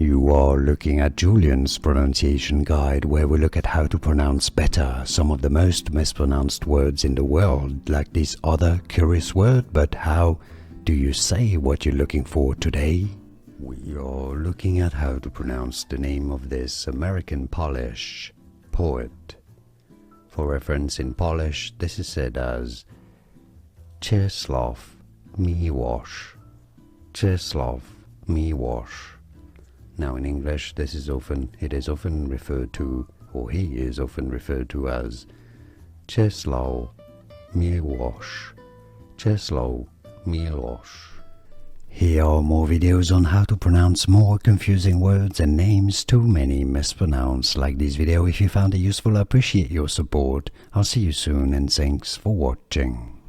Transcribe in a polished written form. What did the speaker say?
You are looking at Julian's pronunciation guide, where we look at how to pronounce better some of the most mispronounced words in the world, like this other curious word. But how do you say what you're looking for today? We are looking at how to pronounce the name of this American Polish poet. For reference, in Polish, this is said as Ceslaw Milosz. Ceslaw Milosz. Now in English, it is often referred to, or he is often referred to as Ceslaw Milosz. Ceslaw Milosz. Here are more videos on how to pronounce more confusing words and names too many mispronounced. Like this video if you found it useful. I appreciate your support. I'll see you soon and thanks for watching.